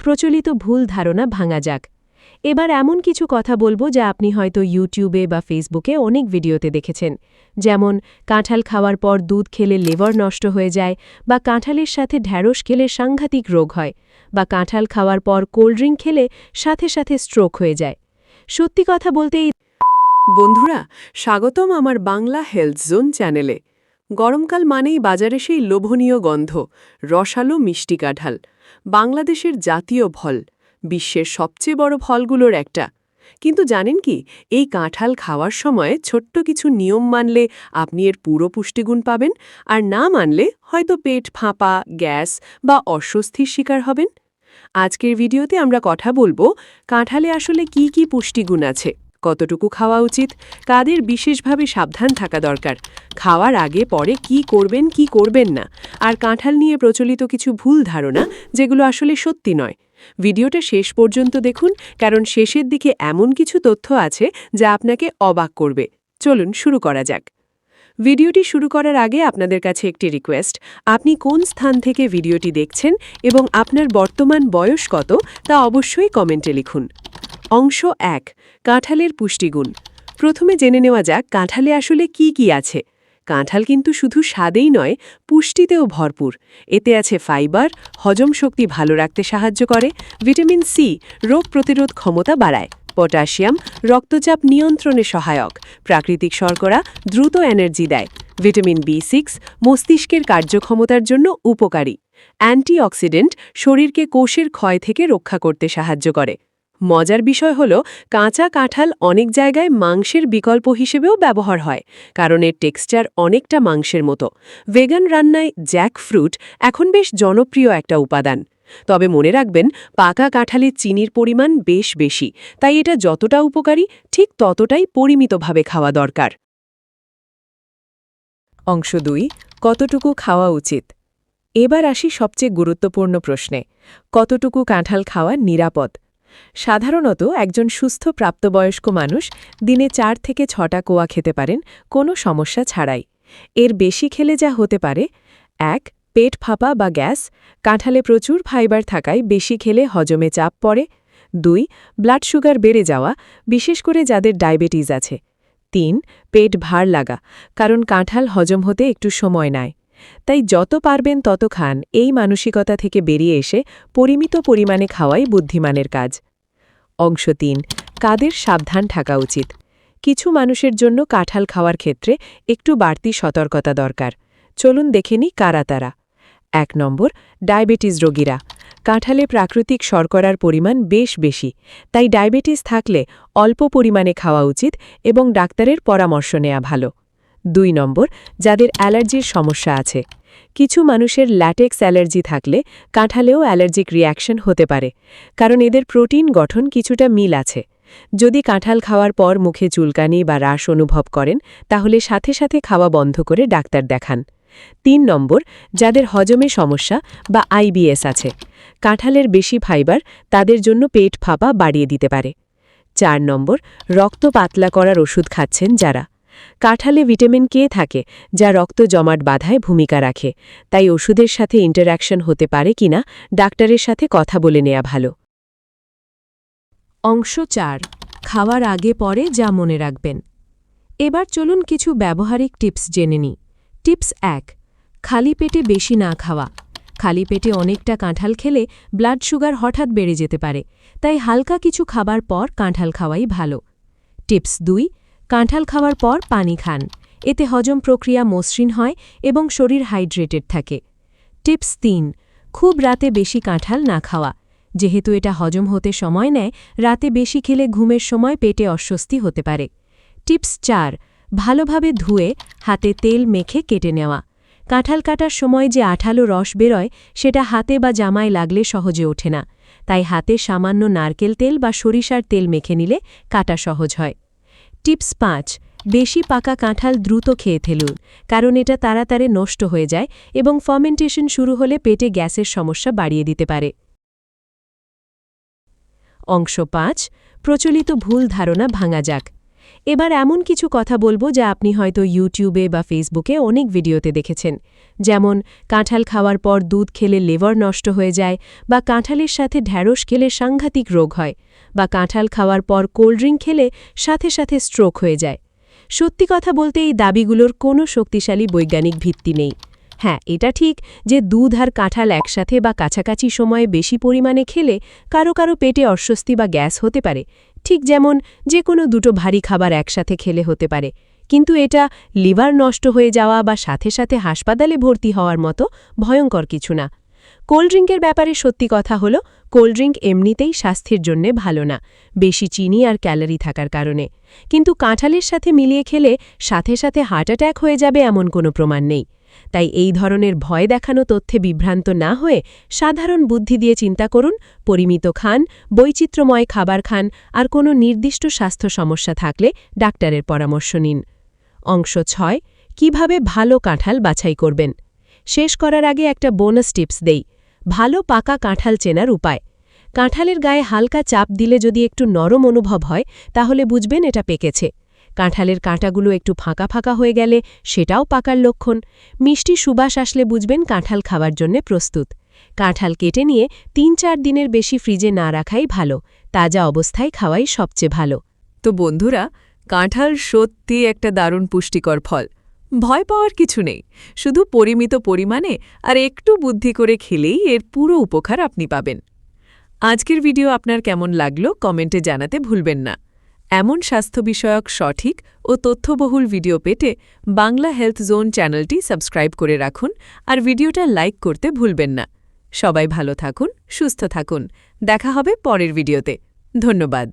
প্রচলিত ভুল ধারণা ভাঙা যাক। এবার এমন কিছু কথা বলবো যা আপনি হয়তো ইউটিউবে বা ফেসবুকে অনেক ভিডিওতে দেখেছেন, যেমন কাঁঠাল খাওয়ার পর দুধ খেলে লিভার নষ্ট হয়ে যায়, বা কাঁঠালের সাথে ঢ্যাঁড়স খেলে সাংঘাতিক রোগ হয়, বা কাঁঠাল খাওয়ার পর কোল্ড ড্রিঙ্ক খেলে সাথে সাথে স্ট্রোক হয়ে যায়। সত্যি কথা বলতে বন্ধুরা, স্বাগতম আমার বাংলা হেলথ জোন চ্যানেলে। গরমকাল মানেই বাজারে সেই লোভনীয় গন্ধ, রসালো মিষ্টি কাঁঠাল, বাংলাদেশের জাতীয় ফল, বিশ্বের সবচেয়ে বড় ফলগুলোর একটা। কিন্তু জানেন কি, এই কাঁঠাল খাওয়ার সময় ছোট্ট কিছু নিয়ম মানলে আপনি এর পুরো পুষ্টিগুণ পাবেন, আর না মানলে হয়তো পেট ফাঁপা, গ্যাস বা অস্বস্তির শিকার হবেন। আজকের ভিডিওতে আমরা কথা বলবো কাঁঠালে আসলে কি কি পুষ্টিগুণ আছে, কতটুকু খাওয়া উচিত, কাদের বিশেষভাবে সাবধান থাকা দরকার, খাওয়ার আগে পরে কি করবেন কি করবেন না, আর কাঁঠাল নিয়ে প্রচলিত কিছু ভুল ধারণা যেগুলো আসলে সত্যি নয়। ভিডিওটা শেষ পর্যন্ত দেখুন, কারণ শেষের দিকে এমন কিছু তথ্য আছে যা আপনাকে অবাক করবে। চলুন শুরু করা যাক। ভিডিওটি শুরু করার আগে আপনাদের কাছে একটি রিকোয়েস্ট, আপনি কোন স্থান থেকে ভিডিওটি দেখছেন এবং আপনার বর্তমান বয়স কত তা অবশ্যই কমেন্টে লিখুন। অংশ 1, কাঁঠালের পুষ্টিগুণ। প্রথমে জেনে নেওয়া যাক কাঁঠালে আসলে কি কি আছে। কাঁঠাল কিন্তু শুধু স্বাদেই নয়, পুষ্টিতেও ভরপুর। এতে আছে ফাইবার, হজম শক্তি ভালো রাখতে সাহায্য করে, ভিটামিন সি, রোগ প্রতিরোধ ক্ষমতা বাড়ায়, পটাশিয়াম, রক্তচাপ নিয়ন্ত্রণে সহায়ক, প্রাকৃতিক শর্করা, দ্রুত এনার্জি দেয়, ভিটামিন বি6, মস্তিষ্কের কার্যক্ষমতার জন্য উপকারী, অ্যান্টিঅক্সিডেন্ট, শরীরকে কোষের ক্ষয় থেকে রক্ষা করতে সাহায্য করে। মজার বিষয় হল, কাঁচা কাঁঠাল অনেক জায়গায় মাংসের বিকল্প হিসেবেও ব্যবহার হয়, কারণ এর টেক্সচার অনেকটা মাংসের মতো। ভেগান রান্নায় জ্যাকফ্রুট এখন বেশ জনপ্রিয় একটা উপাদান। তবে মনে রাখবেন, পাকা কাঁঠালের চিনির পরিমাণ বেশ বেশি, তাই এটা যতটা উপকারী ঠিক ততটাই পরিমিতভাবে খাওয়া দরকার। অংশ 2, কতটুকু খাওয়া উচিত। এবার আসি সবচেয়ে গুরুত্বপূর্ণ প্রশ্নে, কতটুকু কাঁঠাল খাওয়া নিরাপদ। সাধারণত একজন সুস্থ প্রাপ্তবয়স্ক মানুষ দিনে 4 থেকে 6টা কোয়া খেতে পারেন কোনো সমস্যা ছাড়াই। এর বেশি খেলে যা হতে পারে: 1. পেট ফাঁপা বা গ্যাস, কাঁঠালে প্রচুর ফাইবার থাকায় বেশি খেলে হজমে চাপ পড়ে। 2. ব্লাড সুগার বেড়ে যাওয়া, বিশেষ করে যাদের ডায়াবেটিস আছে। 3. পেট ভার লাগা, কারণ কাঁঠাল হজম হতে একটু সময় নেয়। তাই যত পারবেন তত খান, এই মানসিকতা থেকে বেরিয়ে এসে পরিমিত পরিমাণে খাওয়াই বুদ্ধিমানের কাজ। অংশ 3, কাদের সাবধান থাকা উচিত। কিছু মানুষের জন্য কাঁঠাল খাওয়ার ক্ষেত্রে একটু বাড়তি সতর্কতা দরকার। চলুন দেখে নিই কারা তারা। 1 নম্বর, ডায়াবেটিস রোগীরা। কাঁঠালে প্রাকৃতিক শর্করার পরিমাণ বেশ বেশি, তাই ডায়াবেটিস থাকলে অল্প পরিমাণে খাওয়া উচিত এবং ডাক্তারের পরামর্শ নেওয়া ভালো। 2 নম্বর, যাদের অ্যালার্জির সমস্যা আছে। কিছু মানুষের ল্যাটেক্স অ্যালার্জি থাকলে কাঁঠালেও অ্যালার্জিক রিঅ্যাকশন হতে পারে, কারণ এদের প্রোটিন গঠন কিছুটা মিল আছে। যদি কাঁঠাল খাওয়ার পর মুখে চুলকানি বা রাশ অনুভব করেন, তাহলে সাথে সাথে খাওয়া বন্ধ করে ডাক্তার দেখান। 3 নম্বর, যাদের হজমে সমস্যা বা আইবিএস আছে। কাঁঠালের বেশি ফাইবার তাদের জন্য পেট ফাঁপা বাড়িয়ে দিতে পারে। 4 নম্বর, রক্ত পাতলা করার ওষুধ খাচ্ছেন যারা। কাঁঠালে ভিটামিন কে থাকে, যা রক্ত জমাট বাঁধায় ভূমিকা রাখে, তাই ওষুধের সাথে ইন্টারঅ্যাকশন হতে পারে কিনা ডাক্তারের সাথে কথা বলে নেওয়া ভালো। অংশ 4, খাওয়ার আগে পরে যা মনে রাখবেন। এবার চলুন কিছু ব্যবহারিক টিপস জেনে নিই। টিপস 1, খালি পেটে বেশি না খাওয়া। খালি পেটে অনেকটা কাঁঠাল খেলে ব্লাড সুগার হঠাৎ বেড়ে যেতে পারে, তাই হালকা কিছু খাবার পর কাঁঠাল খাওয়াই ভালো। টিপস 2, কাঁঠাল খাওয়ার পর পানি খান, এতে হজম প্রক্রিয়া মসৃণ হয় এবং শরীর হাইড্রেটেড থাকে। টিপস 3, খুব রাতে বেশি কাঁঠাল না খাওয়া। যেহেতু এটা হজম হতে সময় নেয়, রাতে বেশি খেলে ঘুমের সময় পেটে অস্বস্তি হতে পারে। টিপস 4, ভালোভাবে ধুয়ে হাতে তেল মেখে কেটে নেওয়া। কাঁঠাল কাটার সময় যে আঠালো রস বেরোয়, সেটা হাতে বা জামায় লাগলে সহজে ওঠে না, তাই হাতে সামান্য নারকেল তেল বা সরিষার তেল মেখে নিলে কাটা সহজ হয়। টিপস 5, বেশি পাকা কাঁঠাল দ্রুত খেয়ে ফেলুন, কারণ এটা তাড়াতাড়ি নষ্ট হয়ে যায় এবং ফার্মেন্টেশন শুরু হলে পেটে গ্যাসের সমস্যা বাড়িয়ে দিতে পারে। অংশ 5, প্রচলিত ভুল ধারণা ভাঙা যাক। এবার এমন কিছু কথা বলবো যা আপনি হয়তো ইউটিউবে বা ফেসবুকে অনেক ভিডিওতে দেখেছেন, যেমন কাঁঠাল খাওয়ার পর দুধ খেলে লিভার নষ্ট হয়ে যায়, বা কাঁঠালের সাথে ঢ্যাঁড়স খেলে সাংঘাতিক রোগ হয়, বা কাঁঠাল খাওয়ার পর কোল্ড ড্রিঙ্ক খেলে সাথে সাথে স্ট্রোক হয়ে যায়। সত্যি কথা বলতে এই দাবিগুলোর কোনো শক্তিশালী বৈজ্ঞানিক ভিত্তি নেই। হ্যাঁ, এটা ঠিক যে দুধ আর কাঁঠাল একসাথে বা কাছাকাছি সময়ে বেশি পরিমাণে খেলে কারো কারো পেটে অস্বস্তি বা গ্যাস হতে পারে, ঠিক যেমন যে কোনো দুটো ভারী খাবার একসাথে খেলে হতে পারে। কিন্তু এটা লিভার নষ্ট হয়ে যাওয়া বা সাথে সাথে হাসপাতালে ভর্তি হওয়ার মতো ভয়ঙ্কর কিছু না। কোল্ড ড্রিঙ্কের ব্যাপারে সত্যি কথা হলো, কোল্ড ড্রিঙ্ক এমনিতেই স্বাস্থ্যের জন্যে ভালো না, বেশি চিনি আর ক্যালোরি থাকার কারণে। কিন্তু কাঁঠালের সাথে মিলিয়ে খেলে সাথে সাথে হার্ট অ্যাটাক হয়ে যাবে এমন কোনো প্রমাণ নেই। তাই এই ধরনের ভয় দেখানো তথ্যে বিভ্রান্ত না হয়ে সাধারণ বুদ্ধি দিয়ে চিন্তা করুন, পরিমিত খান, বৈচিত্র্যময় খাবার খান, আর কোনো নির্দিষ্ট স্বাস্থ্য সমস্যা থাকলে ডাক্তারের পরামর্শ নিন। অংশ 6, কিভাবে ভালো কাঁঠাল বাছাই করবেন। শেষ করার আগে একটা বোনাস টিপস দেই, ভালো পাকা কাঁঠাল চেনার উপায়। কাঁঠালের গায়ে হালকা চাপ দিলে যদি একটু নরম অনুভব হয়, তাহলে বুঝবেন এটা পেকেছে। কাঁঠালের কাঁটাগুলো একটু ফাঁকা ফাঁকা হয়ে গেলে সেটাও পাকার লক্ষণ। মিষ্টি সুবাস আসলে বুঝবেন কাঁঠাল খাওয়ার জন্য প্রস্তুত। কাঁঠাল কেটে নিয়ে ৩-৪ দিনের বেশি ফ্রিজে না রাখাই ভালো, তাজা অবস্থায় খাওয়াই সবচেয়ে ভালো। তো বন্ধুরা, কাঁঠাল সত্যি একটা দারুণ পুষ্টিকর ফল। ভয় পাওয়ার কিছু নেই, শুধু পরিমিত পরিমাণে আর একটু বুদ্ধি করে খেলেই এর পুরো উপকার আপনি পাবেন। আজকের ভিডিও আপনার কেমন লাগলো কমেন্টে জানাতে ভুলবেন না। এমন স্বাস্থ্য বিষয়ক সঠিক ও তথ্যবহুল ভিডিও পেতে বাংলা হেলথ জোন চ্যানেলটি সাবস্ক্রাইব করে রাখুন আর ভিডিওটা লাইক করতে ভুলবেন না। সবাই ভালো থাকুন, সুস্থ থাকুন। দেখা হবে পরের ভিডিওতে। ধন্যবাদ।